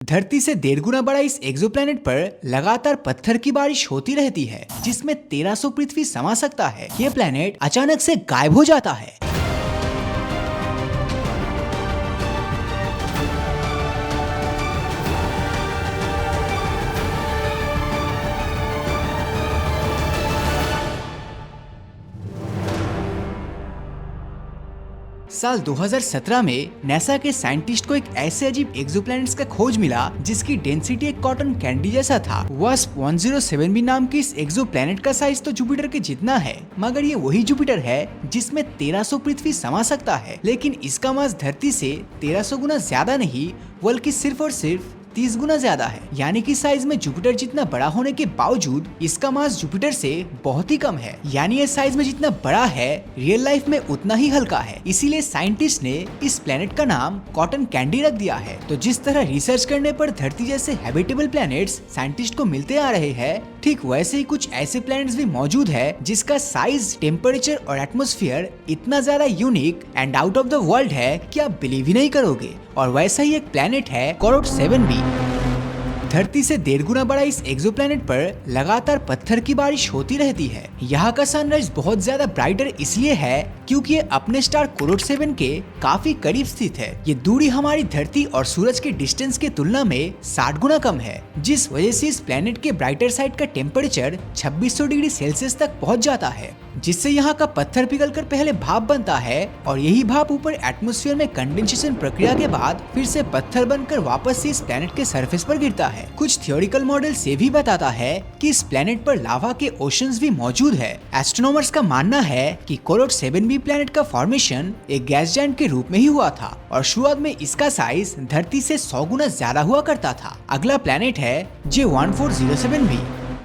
धरती से 1.5 गुना बड़ा इस एक्सोप्लैनेट पर लगातार पत्थर की बारिश होती रहती है, जिसमें 1300 पृथ्वी समा सकता है। ये प्लैनेट अचानक से गायब हो जाता है। साल 2017 में नासा के साइंटिस्ट को एक ऐसे अजीब एक्सोप्लैनेट्स का खोज मिला जिसकी डेंसिटी एक कॉटन कैंडी जैसा था। वास्प 107b नाम की इस एक्सोप्लैनेट का साइज तो जुपिटर के जितना है, मगर ये वही जुपिटर है जिसमें 1300 पृथ्वी समा सकता है। लेकिन इसका मास धरती से 1300 गुना ज्यादा नहीं, बल्कि सिर्फ और सिर्फ 30 गुना ज्यादा है। यानी कि साइज में जुपिटर जितना बड़ा होने के बावजूद इसका मास जुपिटर से बहुत ही कम है। यानी ये साइज में जितना बड़ा है, रियल लाइफ में उतना ही हल्का है। इसीलिए साइंटिस्ट ने इस प्लेनेट का नाम कॉटन कैंडी रख दिया है। तो जिस तरह रिसर्च करने पर धरती जैसे हैबिटेबल प्लैनेट्स साइंटिस्ट को मिलते आ रहे हैं, ठीक वैसे ही कुछ ऐसे प्लैनेट्स भी मौजूद है जिसका साइज, टेम्परेचर और एटमॉस्फेयर इतना ज्यादा unique and out of the world है कि आप बिलीव ही नहीं करोगे। और वैसा ही एक प्लैनेट है कोरोट 7b। धरती से 1.5 गुना बड़ा इस एक्सोप्लैनेट पर लगातार पत्थर की बारिश होती रहती है। यहाँ का सनराइज बहुत ज्यादा ब्राइटर इसलिए है क्योंकि ये अपने स्टार कोरोट 7 के काफी करीब स्थित है। ये दूरी हमारी धरती और सूरज के डिस्टेंस की तुलना में 60 गुना कम है, जिस वजह से इस प्लैनेट के ब्राइटर साइड का टेम्परेचर 2600 डिग्री सेल्सियस तक पहुँच जाता है, जिससे यहाँ का पत्थर पिघलकर पहले भाप बनता है और यही भाप ऊपर एटमॉस्फेयर में कंडेंसेशन प्रक्रिया के बाद फिर से पत्थर बनकर वापस से इस प्लैनेट के सरफेस पर गिरता है। कुछ थियोरिकल मॉडल से भी बताता है कि इस प्लैनेट पर लावा के ओशंस भी मौजूद है। एस्ट्रोनॉमर्स का मानना है कि कोरोट 7b प्लैनेट का फॉर्मेशन एक गैस जायंट के रूप में ही हुआ था और शुरुआत में इसका साइज धरती से 100 गुना ज्यादा हुआ करता था। अगला प्लैनेट है J1407b।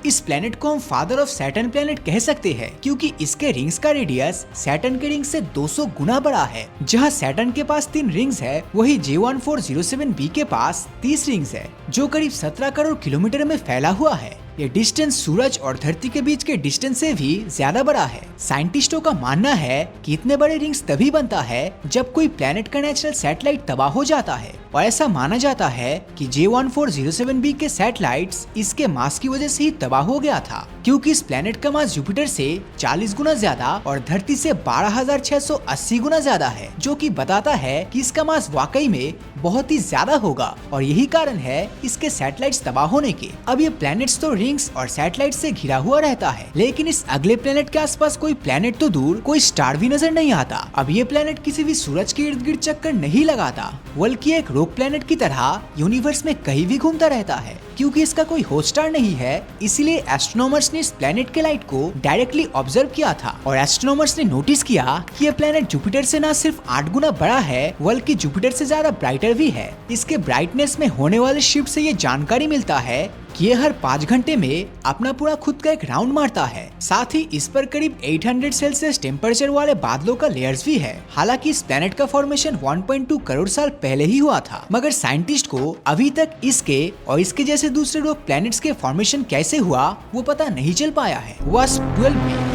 इस प्लैनेट को हम फादर ऑफ सैटर्न प्लैनेट कह सकते हैं क्योंकि इसके रिंग्स का रेडियस सैटर्न के रिंग से 200 गुना बड़ा है। जहां सैटर्न के पास 3 रिंग्स है, वही J1407b के पास 30 रिंग्स है, जो करीब 17 करोड़ किलोमीटर में फैला हुआ है। ये डिस्टेंस सूरज और धरती के बीच के डिस्टेंस से भी ज्यादा बड़ा है। साइंटिस्टों का मानना है कि इतने बड़े रिंग्स तभी बनता है जब कोई प्लैनेट का नेचुरल सैटेलाइट तबाह हो जाता है, और ऐसा माना जाता है कि J1407b के सैटेलाइट्स इसके मास की वजह से ही तबाह हो गया था, क्योंकि इस प्लैनेट का मास जुपिटर से 40 गुना ज्यादा और धरती से 12,680 गुना ज्यादा है, जो कि बताता है कि इसका मास वाकई में बहुत ही ज्यादा होगा और यही कारण है इसके सैटेलाइट्स तबाह होने के। अब ये प्लैनेट्स तो रिंग्स और सैटेलाइट से घिरा हुआ रहता है, लेकिन इस अगले प्लैनेट के आसपास कोई प्लैनेट तो दूर कोई स्टार भी नजर नहीं आता। अब ये प्लैनेट किसी भी सूरज के इर्द गिर्द चक्कर नहीं लगाता, बल्कि एक रोक प्लैनेट की तरह यूनिवर्स में कहीं भी घूमता रहता है। क्योंकि इसका कोई होस्ट स्टार नहीं है, इसीलिए एस्ट्रोनॉमर्स ने इस प्लैनेट के लाइट को डायरेक्टली ऑब्जर्व किया था और एस्ट्रोनॉमर्स ने नोटिस किया कि ये प्लैनेट जुपिटर से न सिर्फ 8 गुना बड़ा है, बल्कि जुपिटर से ज्यादा ब्राइटर भी है। इसके ब्राइटनेस में होने वाले शिफ्ट से ये जानकारी मिलता है कि ये हर 5 घंटे में अपना पूरा खुद का एक राउंड मारता है। साथ ही इस पर करीब 800 सेल्सियस टेम्परेचर वाले बादलों का लेयर्स भी है। हालांकि इस प्लैनेट का फॉर्मेशन 1.2 करोड़ साल पहले ही हुआ था, मगर साइंटिस्ट को अभी तक इसके और इसके जैसे दूसरे रोक प्लैनेट्स के फॉर्मेशन कैसे हुआ वो पता नहीं चल पाया है। वास्प 12b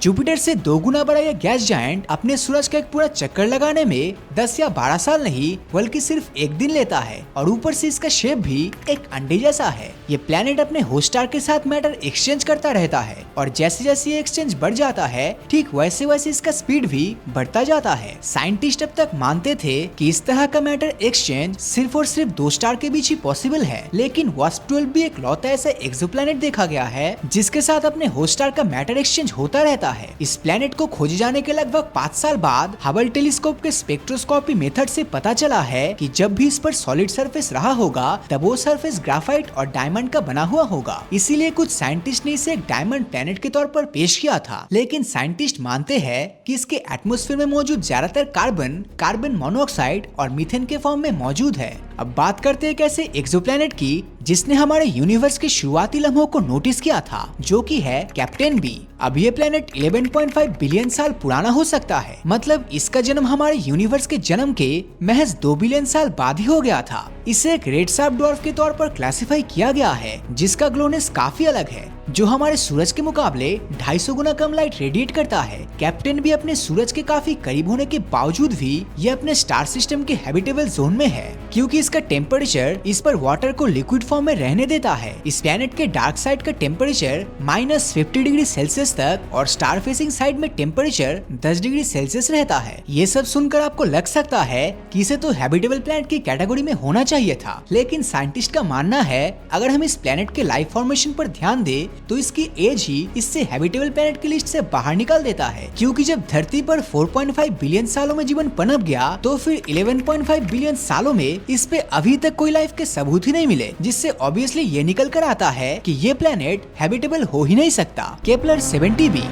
जुपिटर से 2 गुना बड़ा यह गैस जायंट अपने सूरज का एक पूरा चक्कर लगाने में 10 या 12 साल नहीं, बल्कि सिर्फ 1 दिन लेता है और ऊपर से इसका शेप भी एक अंडे जैसा है। ये प्लैनेट अपने होस्ट स्टार के साथ मैटर एक्सचेंज करता रहता है और जैसे जैसे ये एक्सचेंज बढ़ जाता है, ठीक वैसे वैसे इसका स्पीड भी बढ़ता जाता है। साइंटिस्ट अब तक मानते थे कि इस तरह का मैटर एक्सचेंज सिर्फ और सिर्फ 2 स्टार के बीच ही पॉसिबल है, लेकिन वास्प 12b एक लौता ऐसा एक्सोप्लैनेट देखा गया है जिसके साथ अपने होस्ट स्टार का मैटर एक्सचेंज होता रहता है। इस प्लैनेट को खोजे जाने के लगभग 5 साल बाद हबल टेलीस्कोप के स्पेक्ट्रोस्कोपी मेथड से पता चला है कि जब भी इस पर सॉलिड सरफेस रहा होगा, तब वो सरफेस ग्राफाइट और डायमंड का बना हुआ होगा। इसीलिए कुछ साइंटिस्ट ने इसे एक डायमंड प्लैनेट के तौर पर पेश किया था, लेकिन साइंटिस्ट मानते हैं कि इसके एटमॉस्फेयर में मौजूद ज्यादातर कार्बन मोनोऑक्साइड और मीथेन के फॉर्म में मौजूद है। अब बात करते हैं एक ऐसे एक्सोप्लैनेट की जिसने हमारे यूनिवर्स के शुरुआती लम्हों को नोटिस किया था, जो कि है कैप्टन बी। अब ये प्लैनेट 11.5 बिलियन साल पुराना हो सकता है, मतलब इसका जन्म हमारे यूनिवर्स के जन्म के महज 2 बिलियन साल बाद ही हो गया था। इसे एक रेड शार्प ड्वार्फ के तौर पर क्लासिफाई किया गया है, जिसका ग्लोनेस काफी अलग है। जो हमारे सूरज के मुकाबले 250 गुना कम लाइट रेडिएट करता है। कैप्टन भी अपने सूरज के काफी करीब होने के बावजूद भी ये अपने स्टार सिस्टम के हैबिटेबल जोन में है, क्योंकि इसका टेम्परेचर इस पर वाटर को लिक्विड फॉर्म में रहने देता है। इस प्लैनेट के डार्क साइड का टेम्परेचर -50 डिग्री सेल्सियस तक और स्टार फेसिंग साइड में टेम्परेचर 10 डिग्री सेल्सियस रहता है। ये सब सुनकर आपको लग सकता है कि इसे तो हैबिटेबल प्लैनेट की कैटेगरी में होना चाहिए था, लेकिन साइंटिस्ट का मानना है अगर हम इस प्लैनेट के लाइफ फॉर्मेशन पर ध्यान दें तो इसकी एज ही इससे हैबिटेबल प्लैनेट की लिस्ट से बाहर निकाल देता है, क्योंकि जब धरती पर 4.5 बिलियन सालों में जीवन पनप गया तो फिर 11.5 बिलियन सालों में इस पे अभी तक कोई लाइफ के सबूत ही नहीं मिले, जिससे ऑब्वियसली ये निकल कर आता है कि ये प्लैनेट हैबिटेबल हो ही नहीं सकता। Kepler 70b।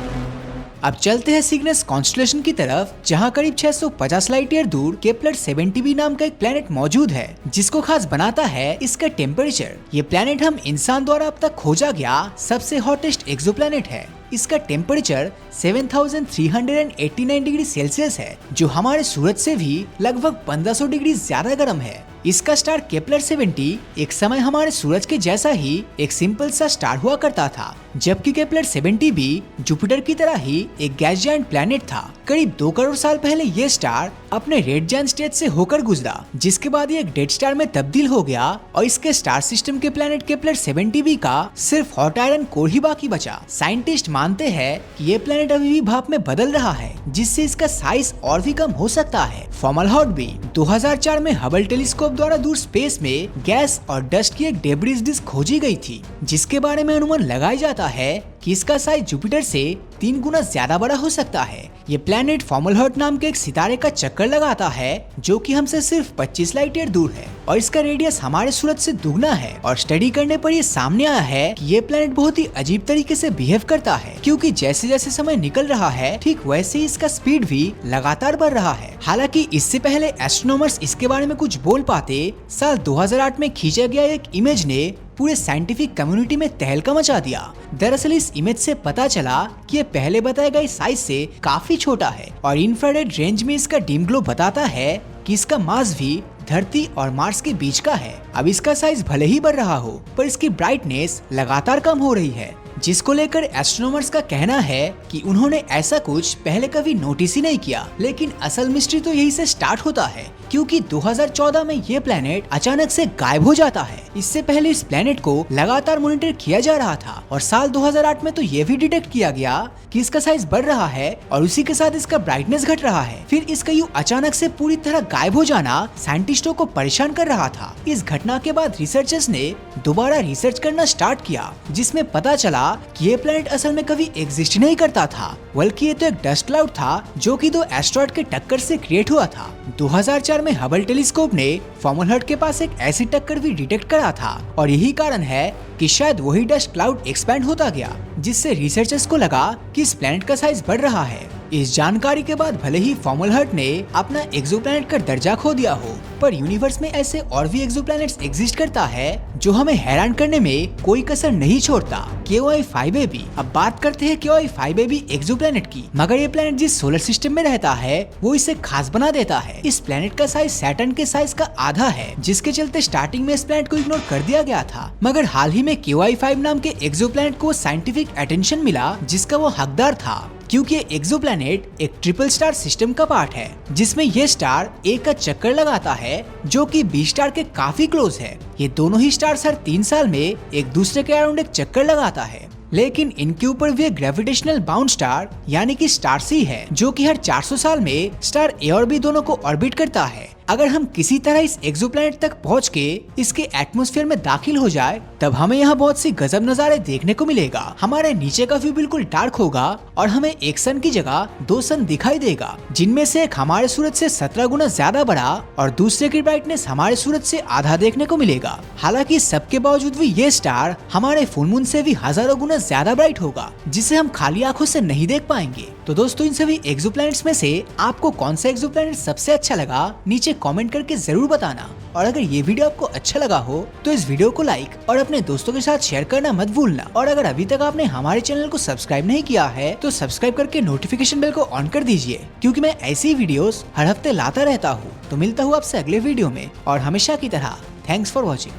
अब चलते हैं सिग्नस कॉन्स्टेलेशन की तरफ, जहां करीब 650 लाइट ईयर दूर केपलर 70b नाम का एक प्लैनेट मौजूद है, जिसको खास बनाता है इसका टेम्परेचर। ये प्लैनेट हम इंसान द्वारा अब तक खोजा गया सबसे हॉटेस्ट एक्सोप्लैनेट है। इसका टेम्परेचर 7389 डिग्री सेल्सियस है, जो हमारे सूरज से भी लगभग 1500 डिग्री ज्यादा गर्म है। इसका स्टार केपलर 70 एक समय हमारे सूरज के जैसा ही एक सिंपल सा स्टार हुआ करता था, जबकि केपलर 70 भी जुपिटर की तरह ही एक गैस जायंट प्लैनेट था। करीब 2 करोड़ साल पहले ये स्टार अपने रेड जायंट स्टेज से होकर गुजरा, जिसके बाद ये एक डेड स्टार में तब्दील हो गया और इसके स्टार सिस्टम के प्लैनेट केपलर 70b का सिर्फ हॉट आयरन कोर ही बाकी बचा। साइंटिस्ट मानते हैं कि ये प्लैनेट अभी भी भाप में बदल रहा है, जिससे इसका साइज और भी कम हो सकता है। फॉर्मलहॉट भी 2004 में हबल टेलीस्कोप द्वारा दूर स्पेस में गैस और डस्ट की एक डेब्रिस डिस्क खोजी गई थी, जिसके बारे में अनुमान लगाया जाता है कि इसका साइज जुपिटर से 3 गुना ज्यादा बड़ा हो सकता है। ये प्लैनेट फॉर्मलहॉट नाम के एक सितारे का चक्कर लगाता है, जो कि हमसे सिर्फ 25 लाइट ईयर दूर है और इसका रेडियस हमारे सूरज से दुगना है। और स्टडी करने पर ये सामने आया है कि ये प्लैनेट बहुत ही अजीब तरीके से बिहेव करता है, क्योंकि जैसे जैसे समय निकल रहा है ठीक वैसे ही इसका स्पीड भी लगातार बढ़ रहा है। हालांकि इससे पहले एस्ट्रोनॉमर्स इसके बारे में कुछ बोल पाते, साल 2008 में खींचा गया एक इमेज ने पूरे साइंटिफिक कम्युनिटी में तहलका मचा दिया। दरअसल इस इमेज से पता चला कि ये पहले बताए गए साइज से काफी छोटा है और इंफ्रारेड रेंज में इसका डिम ग्लो बताता है कि इसका मास भी धरती और मार्स के बीच का है। अब इसका साइज भले ही बढ़ रहा हो, पर इसकी ब्राइटनेस लगातार कम हो रही है, जिसको लेकर एस्ट्रोनॉमर्स का कहना है कि उन्होंने ऐसा कुछ पहले कभी नोटिस ही नहीं किया। लेकिन असल मिस्ट्री तो यही से स्टार्ट होता है, क्योंकि 2014 में ये प्लैनेट अचानक से गायब हो जाता है। इससे पहले इस प्लैनेट को लगातार मॉनिटर किया जा रहा था और साल 2008 में तो ये भी डिटेक्ट किया गया कि इसका साइज बढ़ रहा है और उसी के साथ इसका ब्राइटनेस घट रहा है। फिर इसका यूं अचानक से पूरी तरह गायब हो जाना साइंटिस्टों को परेशान कर रहा था। इस घटना के बाद रिसर्चर्स ने दोबारा रिसर्च करना स्टार्ट किया, जिसमें पता चला कि ये प्लैनेट असल में कभी एग्जिस्ट नहीं करता था, बल्कि ये तो एक डस्ट क्लाउड था जो कि 2 एस्ट्रॉइड के टक्कर से क्रिएट हुआ था। 2004 में हबल टेलीस्कोप ने फॉर्मलहॉट के पास एक ऐसी टक्कर भी डिटेक्ट करा था और यही कारण है कि शायद वही डस्ट क्लाउड एक्सपैंड होता गया, जिससे रिसर्चर्स को लगा कि इस प्लैनेट का साइज बढ़ रहा है। इस जानकारी के बाद भले ही फॉर्मलहॉट ने अपना एक्सोप्लैनेट का दर्जा खो दिया हो, पर यूनिवर्स में ऐसे और भी एक्सोप्लैनेट्स एग्जिस्ट करता है जो हमें हैरान करने में कोई कसर नहीं छोड़ता। KOI-5ab। अब बात करते हैं KOI-5ab एक्सोप्लैनेट की। मगर ये प्लैनेट जिस सोलर सिस्टम में रहता है वो इसे खास बना देता है। इस प्लैनेट का साइज सैटर्न के साइज का आधा है, जिसके चलते स्टार्टिंग में इस प्लैनेट को इग्नोर कर दिया गया था। मगर हाल ही में KOI-5 नाम के एक्सोप्लैनेट को साइंटिफिक अटेंशन मिला, जिसका वो हकदार था, क्योंकि एक्सोप्लैनेट एक ट्रिपल स्टार सिस्टम का पार्ट है, जिसमें ये स्टार एक का चक्कर लगाता है जो कि B स्टार के काफी क्लोज है। ये दोनों ही स्टार्स हर 3 साल में एक दूसरे के अराउंड एक चक्कर लगाता है, लेकिन इनके ऊपर भी एक ग्रेविटेशनल बाउंड स्टार यानी कि स्टार C है, जो कि हर 400 साल में स्टार A और B दोनों को ऑर्बिट करता है। अगर हम किसी तरह इस एक्सोप्लैनेट तक पहुंच के इसके एटमॉस्फेयर में दाखिल हो जाए, तब हमें यहाँ बहुत सी गजब नजारे देखने को मिलेगा। हमारे नीचे का व्यू बिल्कुल डार्क होगा और हमें एक सन की जगह 2 सन दिखाई देगा, जिनमें से एक हमारे सूरज से 17 गुना ज्यादा बड़ा और दूसरे की ब्राइटनेस हमारे सूरज से आधा देखने को मिलेगा। हालांकि सबके बावजूद भी ये स्टार हमारे फुल मून से भी हजारों गुना ज्यादा ब्राइट होगा, जिसे हम खाली आंखों से नहीं देख पाएंगे। तो दोस्तों, इन सभी एक्सोप्लैनेट्स में से आपको कौन सा एक्सोप्लैनेट सबसे अच्छा लगा, नीचे कमेंट करके जरूर बताना। और अगर ये वीडियो आपको अच्छा लगा हो तो इस वीडियो को लाइक और अपने दोस्तों के साथ शेयर करना मत भूलना। और अगर अभी तक आपने हमारे चैनल को सब्सक्राइब नहीं किया है तो सब्सक्राइब करके नोटिफिकेशन बेल को ऑन कर दीजिए, क्योंकि मैं ऐसी वीडियोस हर हफ्ते लाता रहता हूँ। तो मिलता हूँ आपसे अगले वीडियो में, और हमेशा की तरह थैंक्स फॉर वॉचिंग।